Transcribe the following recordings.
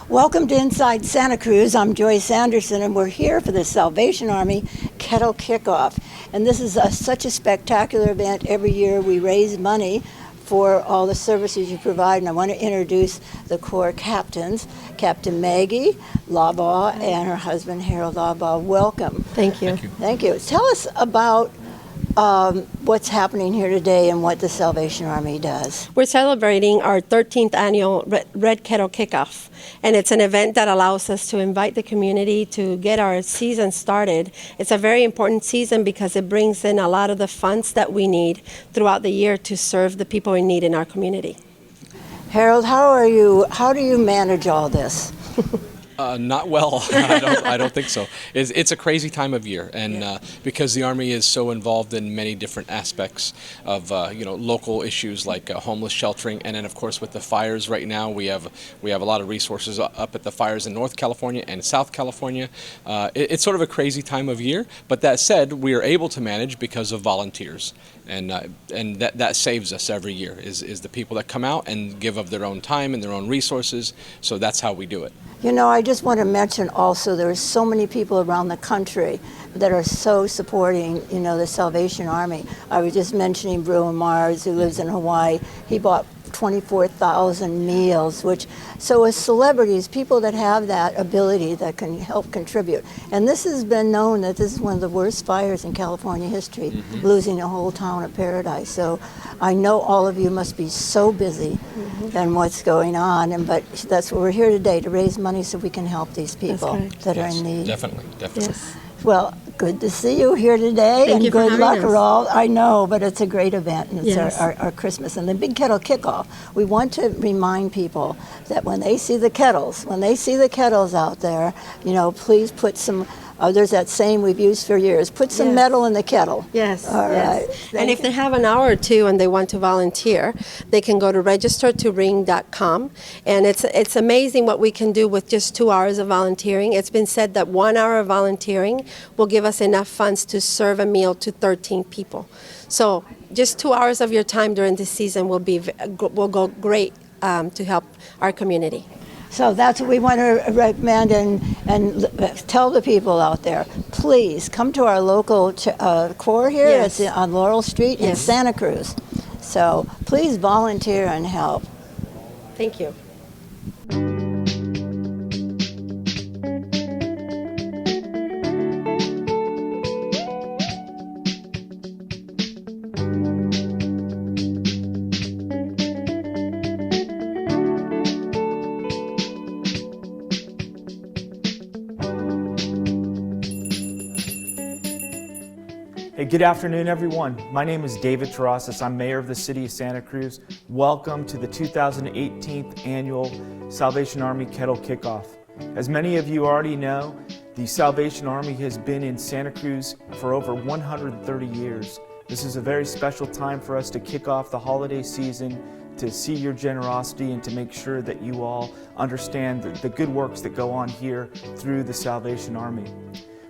Welcome to Inside Santa Cruz. I'm Joyce Anderson, and we're here for the Salvation Army Kettle Kickoff. And this is such a spectacular event. Every year we raise money for all the services you provide, and I want to introduce the Corps captains, Captain Maggie Labaugh and her husband Harold Labaugh. Welcome. Thank you. Thank you. Tell us about what's happening here today and what the Salvation Army does. We're celebrating our 13th annual Red Kettle Kickoff, and it's an event that allows us to invite the community to get our season started. It's a very important season because it brings in a lot of the funds that we need throughout the year to serve the people in need in our community. Harold, how do you manage all this? Not well. I don't think so. It's a crazy time of year, and because the Army is so involved in many different aspects of local issues like homeless sheltering, and then of course with the fires right now, we have a lot of resources up at the fires in North California and South California. It's sort of a crazy time of year, but that said, we are able to manage because of volunteers. And that saves us every year is the people that come out and give of their own time and their own resources. So that's how we do it. You know, I just want to mention also there are so many people around the country that are so supporting, the Salvation Army. I was just mentioning Bruin Mars, who lives in Hawaii. He bought 24,000 meals, so as celebrities, people that have that ability that can help contribute. And this has been known that this is one of the worst fires in California history, losing a whole town of Paradise. So I know all of you must be so busy and what's going on, but that's what we're here today, to raise money so we can help these people that are in need. Definitely. Yes. Well, good to see you here today. Thank and you for good having luck us. for all. I know, but it's a great event, and it's Yes. our Christmas. And the Big Kettle Kickoff, we want to remind people that when they see the kettles out there, please put some, there's that saying we've used for years, put some metal in the kettle. Yes. All right. And if they have an hour or two and they want to volunteer, they can go to registertoring.com. And it's amazing what we can do with just 2 hours of volunteering. It's been said that 1 hour of volunteering will give us enough funds to serve a meal to 13 people. So just 2 hours of your time during this season will go great to help our community. So that's what we want to recommend and tell the people out there. Please come to our local Corps here. Yes. It's on Laurel Street in Santa Cruz. So please volunteer and help. Thank you. Hey, good afternoon, everyone. My name is David Terrasas. I'm mayor of the city of Santa Cruz. Welcome to the 2018 annual Salvation Army Kettle Kickoff. As many of you already know, the Salvation Army has been in Santa Cruz for over 130 years. This is a very special time for us to kick off the holiday season, to see your generosity and to make sure that you all understand the good works that go on here through the Salvation Army.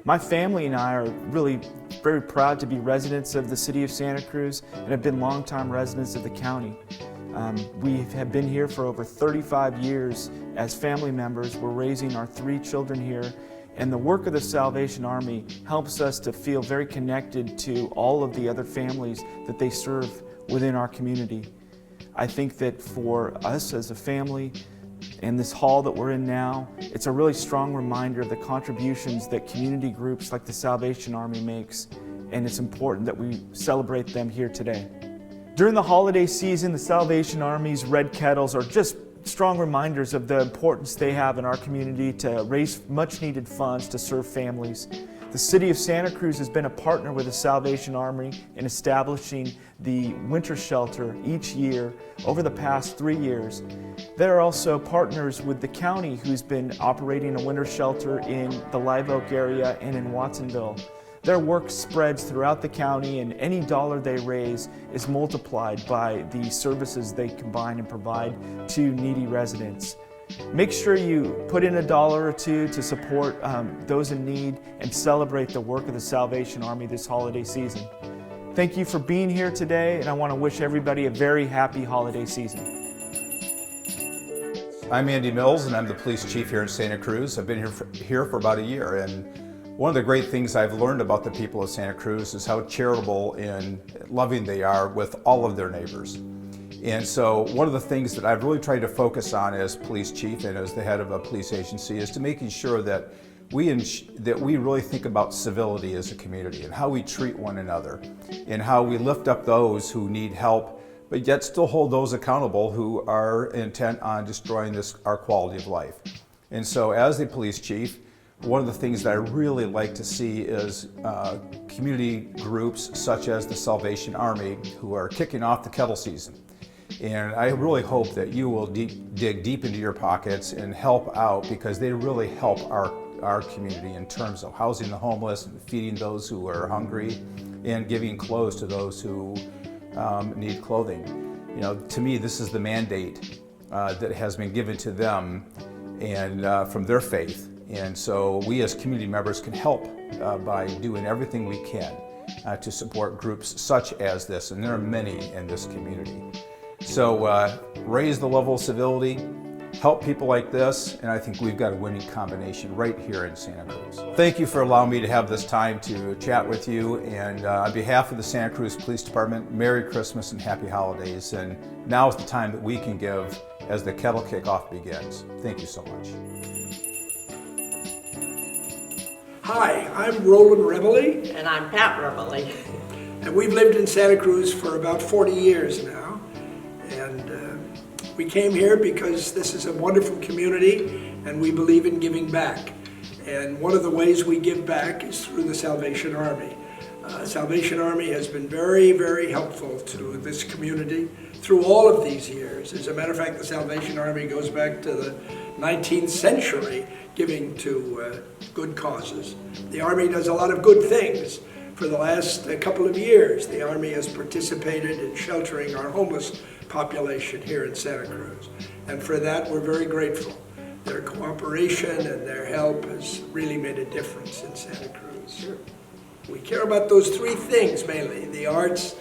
My family and I are really very proud to be residents of the city of Santa Cruz and have been longtime residents of the county. We have been here for over 35 years as family members. We're raising our 3 children here, and the work of the Salvation Army helps us to feel very connected to all of the other families that they serve within our community. I think that for us as a family, in this hall that we're in now, it's a really strong reminder of the contributions that community groups like the Salvation Army makes, and it's important that we celebrate them here today. During the holiday season, the Salvation Army's Red Kettles are just strong reminders of the importance they have in our community to raise much needed funds to serve families. The City of Santa Cruz has been a partner with the Salvation Army in establishing the winter shelter each year over the past 3 years. They're also partners with the county, who's been operating a winter shelter in the Live Oak area and in Watsonville. Their work spreads throughout the county, and any dollar they raise is multiplied by the services they combine and provide to needy residents. Make sure you put in $1 or $2 to support those in need and celebrate the work of the Salvation Army this holiday season. Thank you for being here today, and I want to wish everybody a very happy holiday season. I'm Andy Mills, and I'm the police chief here in Santa Cruz. I've been here for about a year, and one of the great things I've learned about the people of Santa Cruz is how charitable and loving they are with all of their neighbors. And so one of the things that I've really tried to focus on as police chief and as the head of a police agency is to making sure that we really think about civility as a community and how we treat one another and how we lift up those who need help, but yet still hold those accountable who are intent on destroying our quality of life. And so as the police chief, one of the things that I really like to see is community groups such as the Salvation Army who are kicking off the kettle season. And I really hope that you will dig deep into your pockets and help out, because they really help our community in terms of housing the homeless and feeding those who are hungry and giving clothes to those who need clothing. You know, to me, this is the mandate that has been given to them and from their faith. And so we as community members can help by doing everything we can to support groups such as this, and there are many in this community. So raise the level of civility, help people like this, and I think we've got a winning combination right here in Santa Cruz. Thank you for allowing me to have this time to chat with you, and on behalf of the Santa Cruz Police Department, Merry Christmas and Happy Holidays, and now is the time that we can give as the kettle kickoff begins. Thank you so much. Hi, I'm Roland Reveley, And I'm Pat Reveley. and we've lived in Santa Cruz for about 40 years now. And we came here because this is a wonderful community and we believe in giving back. And one of the ways we give back is through the Salvation Army. Salvation Army has been very, very helpful to this community through all of these years. As a matter of fact, the Salvation Army goes back to the 19th century, giving to good causes. The Army does a lot of good things. For the last couple of years, the Army has participated in sheltering our homeless population here in Santa Cruz. And for that, we're very grateful. Their cooperation and their help has really made a difference in Santa Cruz. Sure. We care about those three things mainly: the arts,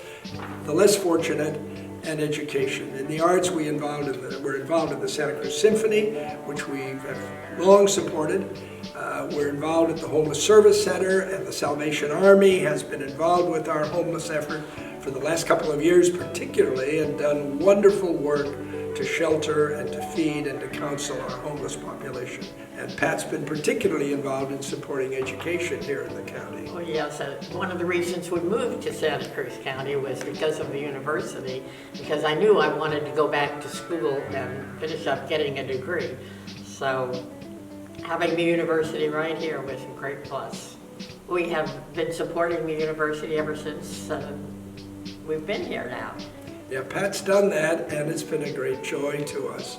the less fortunate, and education. In the arts, we're involved in the Santa Cruz Symphony, which we have long supported. We're involved at the Homeless Service Center, and the Salvation Army has been involved with our homeless effort for the last couple of years particularly, and done wonderful work to shelter and to feed and to counsel our homeless population. And Pat's been particularly involved in supporting education here in the county. Well, yes, one of the reasons we moved to Santa Cruz County was because of the university, because I knew I wanted to go back to school and finish up getting a degree. So having the university right here was a great plus. We have been supporting the university ever since we've been here now. Yeah, Pat's done that, and it's been a great joy to us.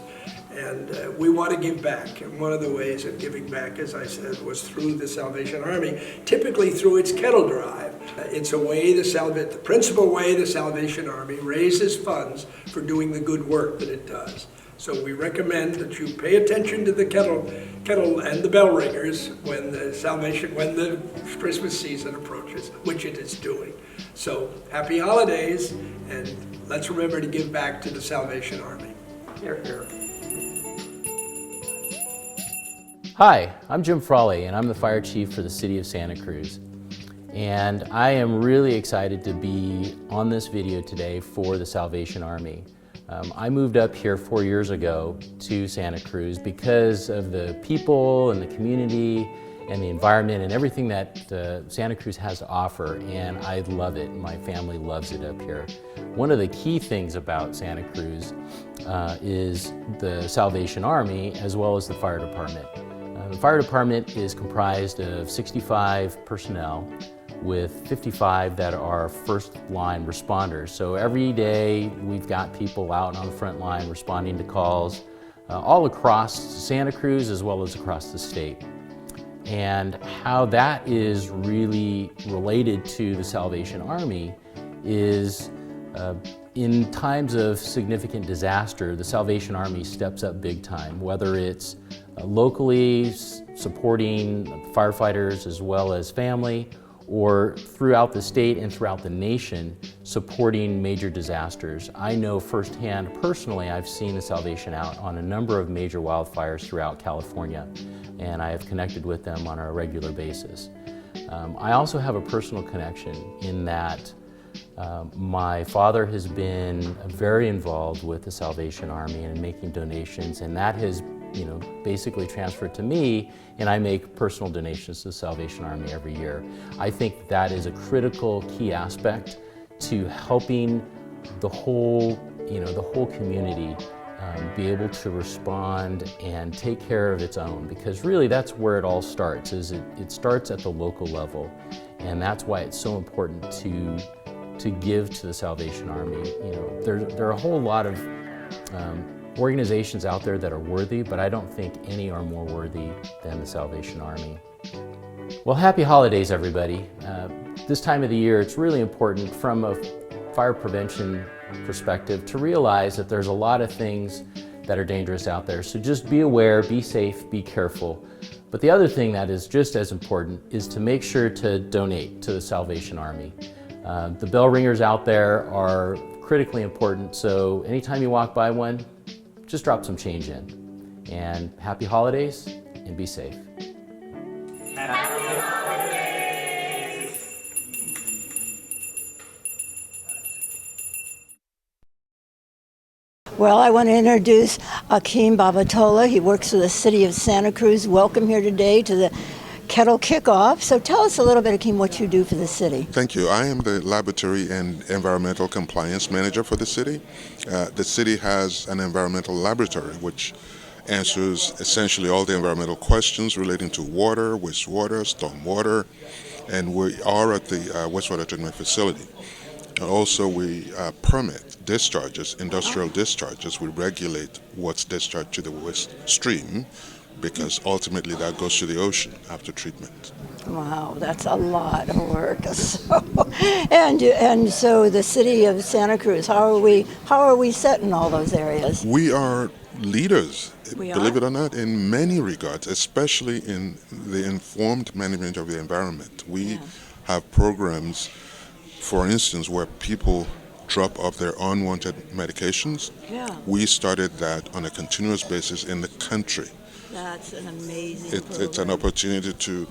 And we want to give back. And one of the ways of giving back, as I said, was through the Salvation Army, typically through its kettle drive. It's a way, the principal way the Salvation Army raises funds for doing the good work that it does. So we recommend that you pay attention to the kettle and the bell ringers when the Christmas season approaches, which it is doing. So happy holidays, and let's remember to give back to the Salvation Army. Here, here. Hi, I'm Jim Frawley, and I'm the fire chief for the city of Santa Cruz. And I am really excited to be on this video today for the Salvation Army. I moved up here 4 years ago to Santa Cruz because of the people and the community and the environment and everything that Santa Cruz has to offer, and I love it. My family loves it up here. One of the key things about Santa Cruz is the Salvation Army as well as the fire department. The fire department is comprised of 65 personnel with 55 that are first-line responders. So every day we've got people out on the front line responding to calls all across Santa Cruz as well as across the state. And how that is really related to the Salvation Army is in times of significant disaster, the Salvation Army steps up big time, whether it's locally supporting firefighters as well as family, or throughout the state and throughout the nation supporting major disasters. I know firsthand, personally, I've seen the Salvation out on a number of major wildfires throughout California, and I have connected with them on a regular basis. I also have a personal connection in that my father has been very involved with the Salvation Army and making donations, and that has basically transferred to me, and I make personal donations to the Salvation Army every year. I think that is a critical key aspect to helping the whole community be able to respond and take care of its own, because really that's where it all starts. It starts at the local level, and that's why it's so important to give to the Salvation Army. There are a whole lot of organizations out there that are worthy, but I don't think any are more worthy than the Salvation Army. Well, happy holidays, everybody. This time of the year, it's really important from a fire prevention perspective to realize that there's a lot of things that are dangerous out there. So just be aware, be safe, be careful. But the other thing that is just as important is to make sure to donate to the Salvation Army. The bell ringers out there are critically important, so anytime you walk by one, just drop some change in. And happy holidays, and be safe. Well, I want to introduce Akeem Babatola. He works for the City of Santa Cruz. Welcome here today to the Kettle Kickoff. So tell us a little bit, Akeem, what you do for the city. Thank you. I am the Laboratory and Environmental Compliance Manager for the city. The city has an environmental laboratory which answers essentially all the environmental questions relating to water, wastewater, stormwater, and we are at the wastewater treatment facility. And also we permit discharges, industrial discharges. We regulate what's discharged to the waste stream, because ultimately that goes to the ocean after treatment. Wow, that's a lot of work. And so the city of Santa Cruz, how are we set in all those areas? We are leaders, We believe are? it or not, in many regards, especially in the informed management of the environment. We have programs, for instance, where people drop off their unwanted medications. Yeah. We started that on a continuous basis in the country. That's an amazing It's an opportunity to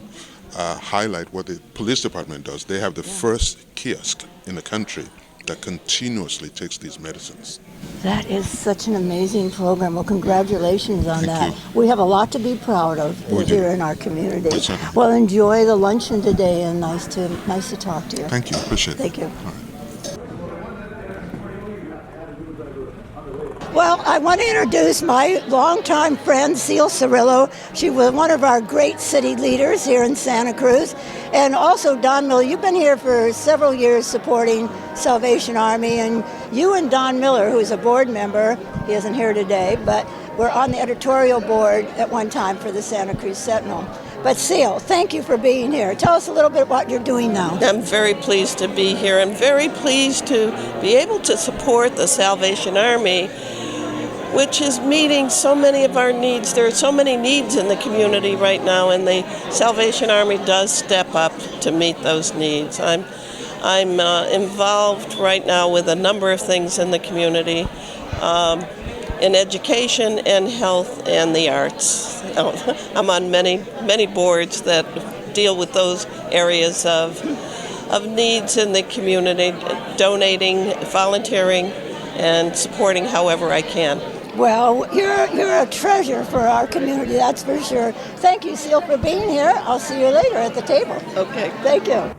highlight what the police department does. They have the first kiosk in the country that continuously takes these medicines. That is such an amazing program. Well, congratulations on Thank that. you. We have a lot to be proud of We do. here in our community. Yes, sir. Well, enjoy the luncheon today, and nice to talk to you. Thank you. Appreciate it. Thank you. All right. Well, I want to introduce my longtime friend, Ceil Cirillo. She was one of our great city leaders here in Santa Cruz. And also Don Miller. You've been here for several years supporting Salvation Army. And you and Don Miller, who is a board member, he isn't here today, but we're on the editorial board at one time for the Santa Cruz Sentinel. But Ceil, thank you for being here. Tell us a little bit what you're doing now. I'm very pleased to be here. I'm very pleased to be able to support the Salvation Army, which is meeting so many of our needs. There are so many needs in the community right now, and the Salvation Army does step up to meet those needs. I'm involved right now with a number of things in the community, in education and health and the arts. I'm on many boards that deal with those areas of needs in the community, donating, volunteering, and supporting however I can. Well, you're a treasure for our community, that's for sure. Thank you, Ceil, for being here. I'll see you later at the table. Okay. Thank you.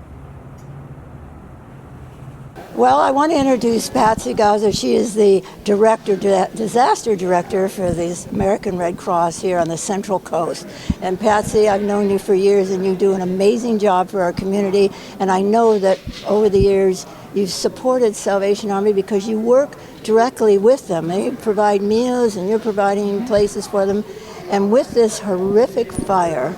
Well, I want to introduce Patsy Gauser. She is the disaster director for the American Red Cross here on the Central Coast. And Patsy, I've known you for years, and you do an amazing job for our community. And I know that over the years, you've supported Salvation Army because you work directly with them. They provide meals, and you're providing places for them. And with this horrific fire,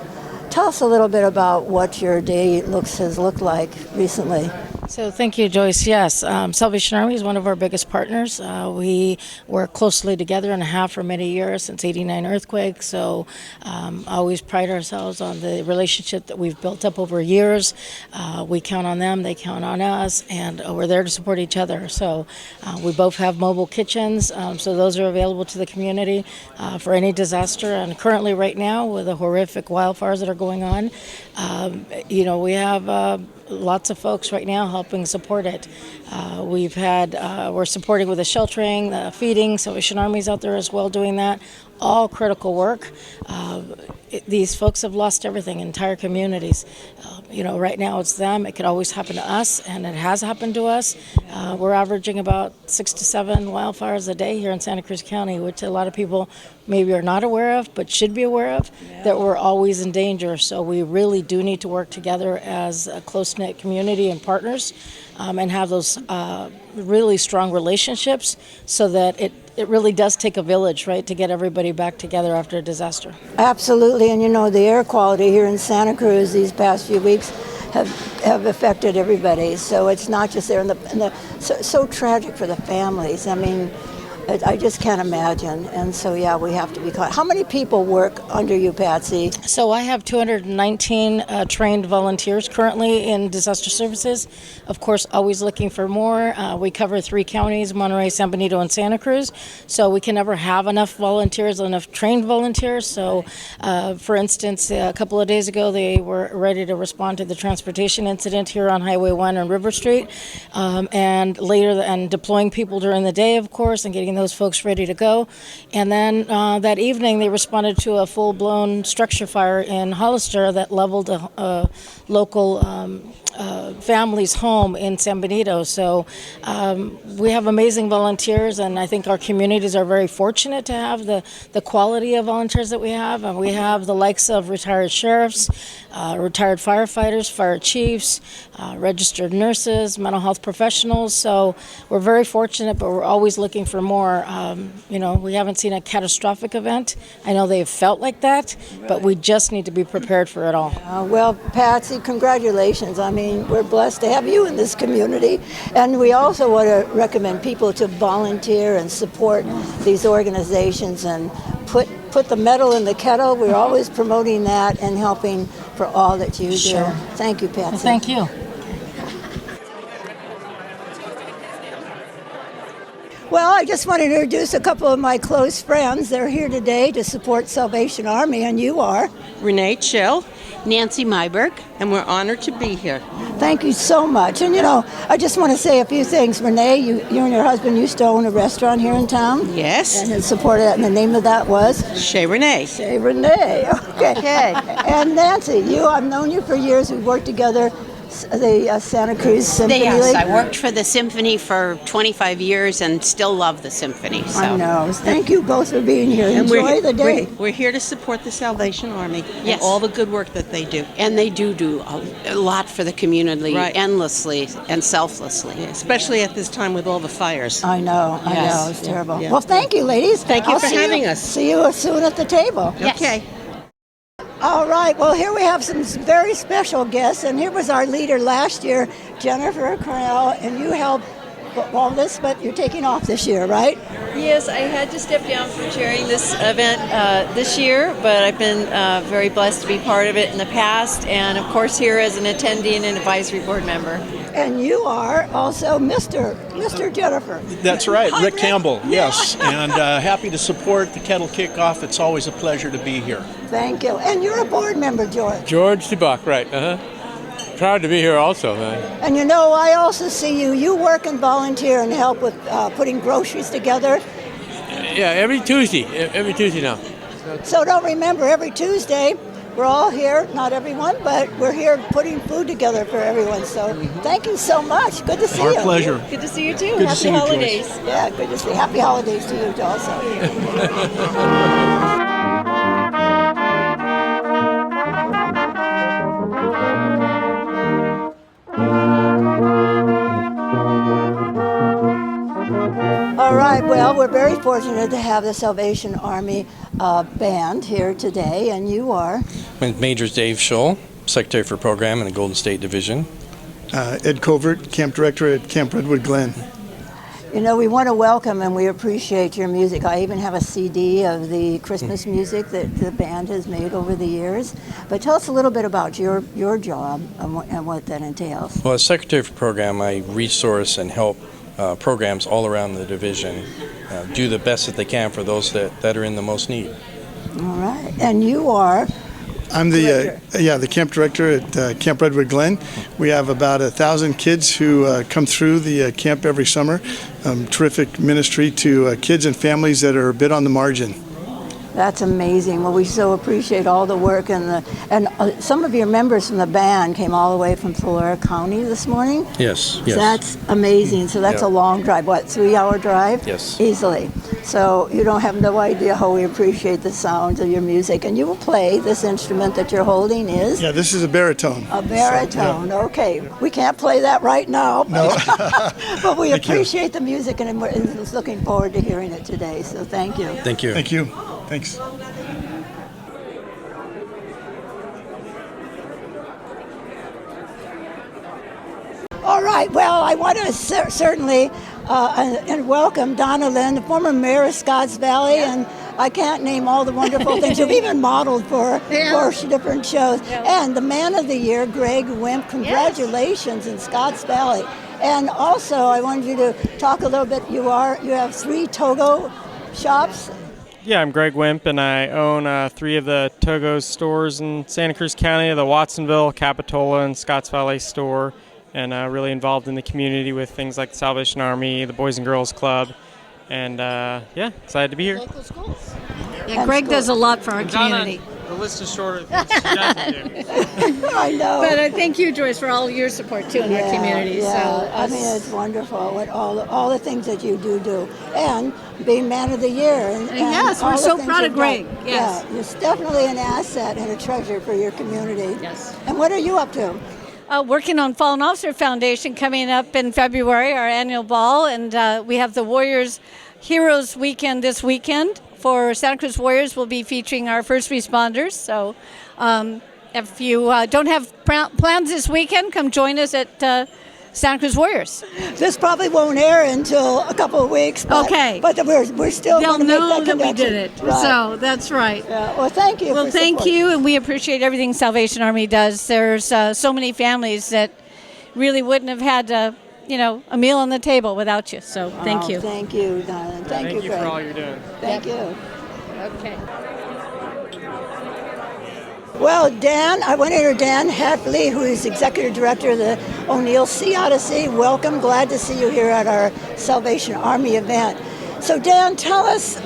tell us a little bit about what your day has looked like recently. So thank you, Joyce. Yes, Salvation Army is one of our biggest partners. We work closely together and have for many years, since '89 earthquake. So always pride ourselves on the relationship that we've built up over years. We count on them, they count on us, and we're there to support each other. So we both have mobile kitchens, so those are available to the community for any disaster. And currently right now, with the horrific wildfires that are going on, we have lots of folks right now helping support it. We're supporting with the sheltering, the feeding. Salvation Army's out there as well doing that. All critical work. These folks have lost everything, entire communities. Right now it's them. It could always happen to us, and it has happened to us. We're averaging about 6 to 7 wildfires a day here in Santa Cruz County, which a lot of people maybe are not aware of, but should be aware of, that we're always in danger. So we really do need to work together as a close-knit community and partners, and have those really strong relationships, so that it really does take a village, right, to get everybody back together after a disaster. Absolutely, and the air quality here in Santa Cruz these past few weeks have affected everybody. So it's not just there, so tragic for the families. I mean, I just can't imagine. And so, yeah, we have to be caught. How many people work under you, Patsy? So I have 219 trained volunteers currently in disaster services. Of course, always looking for more. We cover 3 counties, Monterey, San Benito, and Santa Cruz. So we can never have enough volunteers, enough trained volunteers. So, for instance, a couple of days ago, they were ready to respond to the transportation incident here on Highway 1 and River Street. And later, and deploying people during the day, of course, and getting those folks ready to go. And then that evening they responded to a full-blown structure fire in Hollister that leveled a local family's home in San Benito. So we have amazing volunteers, and I think our communities are very fortunate to have the quality of volunteers that we have. And we have the likes of retired sheriffs, retired firefighters, fire chiefs, registered nurses, mental health professionals. So we're very fortunate, but we're always looking for more. We haven't seen a catastrophic event. I know they've felt like that, but we just need to be prepared for it all. Well, Patsy, congratulations. I mean, we're blessed to have you in this community. And we also want to recommend people to volunteer and support these organizations and put the metal in the kettle. We're always promoting that and helping for all that you do. Thank you, Patsy. Well, thank you. Well, I just wanted to introduce a couple of my close friends. They're here today to support Salvation Army, and you are? Renee Chill, Nancy Myberg, and we're honored to be here. Thank you so much. And I just want to say a few things. Renee, you and your husband used to own a restaurant here in town? Yes. And supported that, and the name of that was? Chez Renee. Chez Renee, okay. And Nancy, I've known you for years. We've worked together. The Santa Cruz Symphony League. I worked for the symphony for 25 years and still love the symphony. So. I know. Thank you both for being here. Enjoy the day. We're here to support the Salvation Army and all the good work that they do. And they do a lot for the community, right, endlessly and selflessly. Yeah, especially at this time with all the fires. I know. It's terrible. Yeah. Well, thank you, ladies. Thank you for having us. See you soon at the table. Yes. Okay. All right, well, here we have some very special guests, and here was our leader last year, Jennifer Cornell, and you helped all this, but you're taking off this year, right? Yes, I had to step down from chairing this event this year, but I've been very blessed to be part of it in the past, and of course here as an attendee and an advisory board member. And you are also Mr. Jennifer. That's right, Rick Campbell, yes. And happy to support the Kettle Kickoff. It's always a pleasure to be here. Thank you. And you're a board member, George. George DeBuck, right. Proud to be here also. And I also see you work and volunteer and help with putting groceries together. Yeah, every Tuesday now. So don't remember, every Tuesday, we're all here, not everyone, but we're here putting food together for everyone. So thank you so much. Good to see you. Our pleasure. Good to see you too. Good Happy to see holidays. You, Joyce. Yeah, good to see you. Happy holidays to you also. All right, well, we're very fortunate to have the Salvation Army band here today, and you are? Major Dave Scholl, Secretary for Program in the Golden State Division. Ed Covert, Camp Director at Camp Redwood Glen. You know, we want to welcome and we appreciate your music. I even have a CD of the Christmas music that the band has made over the years. But tell us a little bit about your job and what that entails. Well, as Secretary for Program, I resource and help programs all around the division do the best that they can for those that are in the most need. All right. And you are? I'm the camp director at Camp Redwood Glen. We have about 1,000 kids who come through the camp every summer. Terrific ministry to kids and families that are a bit on the margin. That's amazing. Well, we so appreciate all the work and some of your members from the band came all the way from Tulare County this morning. Yes. That's amazing. So that's a long drive. What, 3-hour drive? Yes. Easily. So you don't have no idea how we appreciate the sounds of your music. And you will play this instrument that you're holding is? Yeah, this is a baritone. A baritone. So, okay. We can't play that right now. No. But we appreciate the music and we're looking forward to hearing it today. So thank you. Thank you. Thank you. Thanks. All right. Well, I want to certainly and welcome Donna Lynn, the former mayor of Scotts Valley, and I can't name all the wonderful things you've even modeled for different shows. And the Man of the Year, Greg Wimp. Congratulations in Scotts Valley. And also, I wanted you to talk a little bit. You have 3 Togo shops. Yeah, I'm Greg Wimp, and I own 3 of the Togo stores in Santa Cruz County, the Watsonville, Capitola, and Scotts Valley store, and really involved in the community with things like the Salvation Army, the Boys and Girls Club, and excited to be here. Local schools. Yeah, Greg does a lot for our community. The list is short of things she doesn't do. I know. But thank you, Joyce, for all your support, too, in our community. Yeah. So, I mean, it's wonderful, what all the things that you do. And being Man of the Year. And yes, all we're the so things proud of you've done. Greg. Yes. Yeah, it's definitely an asset and a treasure for your community. Yes. And what are you up to? Working on Fallen Officer Foundation coming up in February, our annual ball, and we have the Warriors Heroes Weekend this weekend. For Santa Cruz Warriors, we'll be featuring our first responders. So if you don't have plans this weekend, come join us at Santa Cruz Warriors. This probably won't air until a couple of weeks. But we're still They'll going to make know that that we connection. did it. Right. So that's right. Yeah. Well, thank you. Well, for thank supporting. you, and we appreciate everything Salvation Army does. There's so many families that really wouldn't have had a meal on the table without you. So thank you. Thank you, darling. Thank you, for Greg. all you're doing. Thank you. Okay. Well, Dan, I want to introduce Dan Hatley, who is Executive Director of the O'Neill Sea Odyssey. Welcome. Glad to see you here at our Salvation Army event. So, Dan, tell us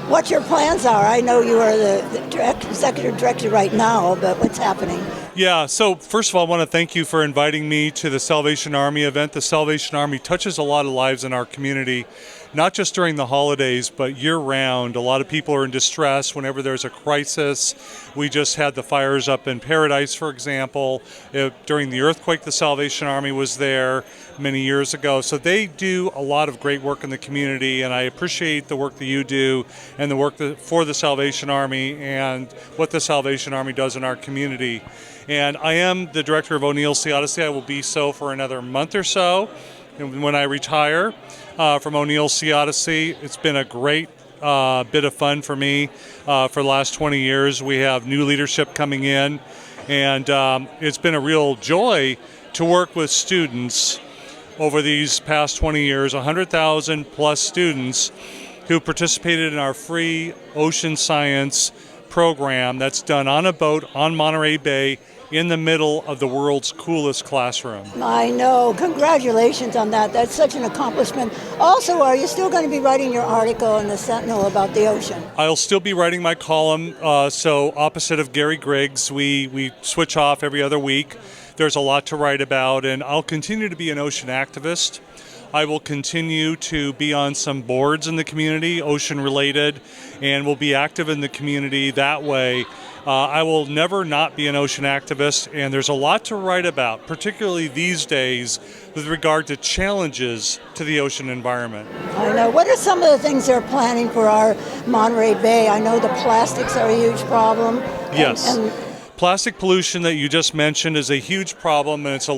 what your plans are. I know you are the Executive Director right now, but what's happening? Yeah, so first of all, I want to thank you for inviting me to the Salvation Army event. The Salvation Army touches a lot of lives in our community, not just during the holidays, but year-round. A lot of people are in distress whenever there's a crisis. We just had the fires up in Paradise, for example. During the earthquake, the Salvation Army was there many years ago. So they do a lot of great work in the community, and I appreciate the work that you do and the work for the Salvation Army and what the Salvation Army does in our community. And I am the director of O'Neill Sea Odyssey. I will be so for another month or so when I retire from O'Neill Sea Odyssey. It's been a great bit of fun for me for the last 20 years. We have new leadership coming in, and it's been a real joy to work with students over these past 20 years, 100,000 plus students who participated in our free ocean science program that's done on a boat on Monterey Bay in the middle of the world's coolest classroom. I know. Congratulations on that. That's such an accomplishment. Also, are you still going to be writing your article in the Sentinel about the ocean? I'll still be writing my column. So opposite of Gary Griggs, we switch off every other week. There's a lot to write about, and I'll continue to be an ocean activist. I will continue to be on some boards in the community, ocean related, and will be active in the community that way. I will never not be an ocean activist, and there's a lot to write about, particularly these days with regard to challenges to the ocean environment. I know. What are some of the things they're planning for our Monterey Bay? I know the plastics are a huge problem. Yes. Plastic pollution that you just mentioned is a huge problem, and there's a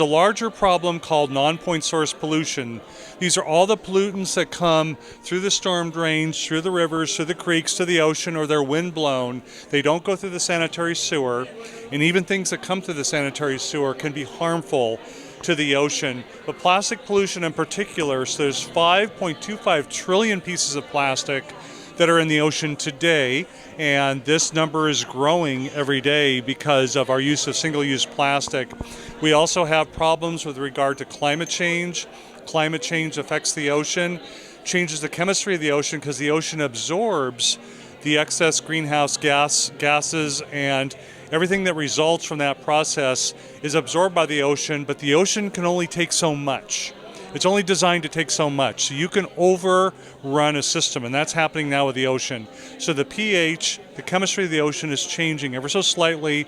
larger problem called non-point source pollution. These are all the pollutants that come through the storm drains, through the rivers, through the creeks, to the ocean, or they're wind blown. They don't go through the sanitary sewer, and even things that come through the sanitary sewer can be harmful to the ocean. But plastic pollution in particular, so there's 5.25 trillion pieces of plastic that are in the ocean today, and this number is growing every day because of our use of single-use plastic. We also have problems with regard to climate change. Climate change affects the ocean, changes the chemistry of the ocean because the ocean absorbs the excess greenhouse gases, and everything that results from that process is absorbed by the ocean, but the ocean can only take so much. It's only designed to take so much. So you can overrun a system, and that's happening now with the ocean. So the pH, the chemistry of the ocean is changing ever so slightly,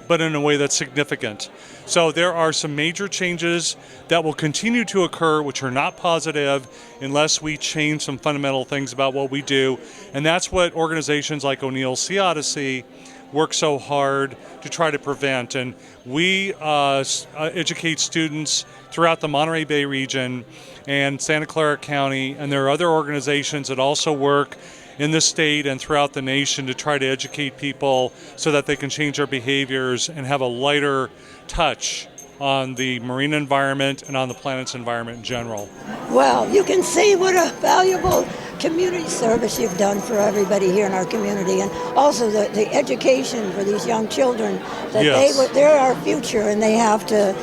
but in a way that's significant. So there are some major changes that will continue to occur, which are not positive unless we change some fundamental things about what we do. And that's what organizations like O'Neill Sea Odyssey work so hard to try to prevent. And we educate students throughout the Monterey Bay region and Santa Clara County, and there are other organizations that also work in the state and throughout the nation to try to educate people so that they can change their behaviors and have a lighter touch on the marine environment and on the planet's environment in general. Well, you can see what a valuable community service you've done for everybody here in our community, and also the education for these young children, that Yes. they're our future, and they have to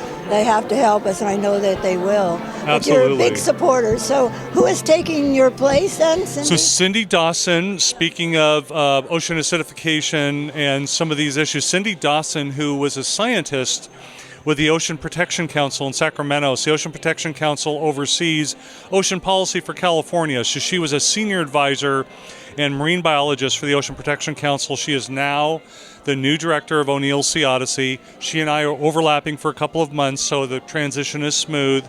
help us, and I know that they will. But you're Absolutely. big supporters. So who is taking your place then, Cindy? So Cindy Dawson, speaking of ocean acidification and some of these issues, Cindy Dawson, who was a scientist with the Ocean Protection Council in Sacramento. So the Ocean Protection Council oversees ocean policy for California. So she was a senior advisor and marine biologist for the Ocean Protection Council. She is now the new director of O'Neill Sea Odyssey. She and I are overlapping for a couple of months, so the transition is smooth.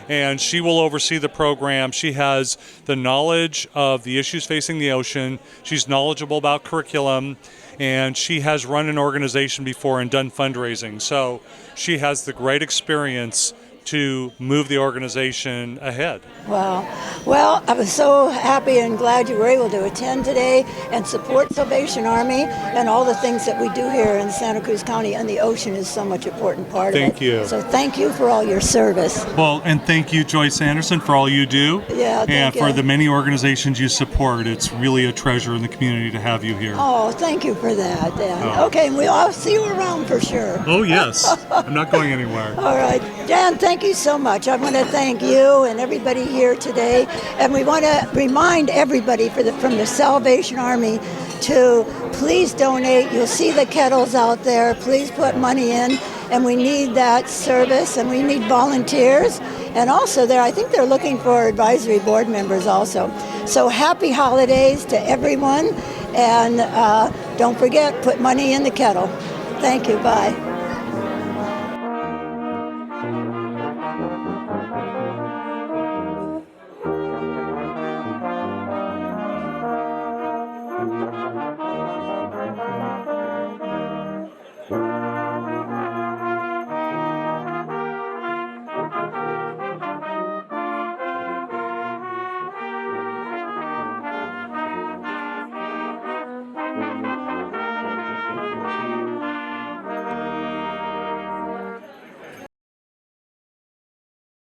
And she will oversee the program. She has the knowledge of the issues facing the ocean. She's knowledgeable about curriculum, and she has run an organization before and done fundraising. So she has the great experience to move the organization ahead. Wow. Well, I was so happy and glad you were able to attend today and support Salvation Army and all the things that we do here in Santa Cruz County, and the ocean is so much important part of it. Thank you. So thank you for all your service. Well, and thank you, Joyce Anderson, for all you do. Yeah, thank and you. for the many organizations you support. It's really a treasure in the community to have you here. Oh, thank you for that, Dan. Oh. Okay, I'll see you around for sure. Oh, yes. I'm not going anywhere. All right, Dan, thank you so much. I want to thank you and everybody here today, and we want to remind everybody from the Salvation Army to please donate. You'll see the kettles out there. Please put money in, and we need that service, and we need volunteers. And also I think they're looking for advisory board members also. So happy holidays to everyone, and don't forget, put money in the kettle. Thank you. Bye.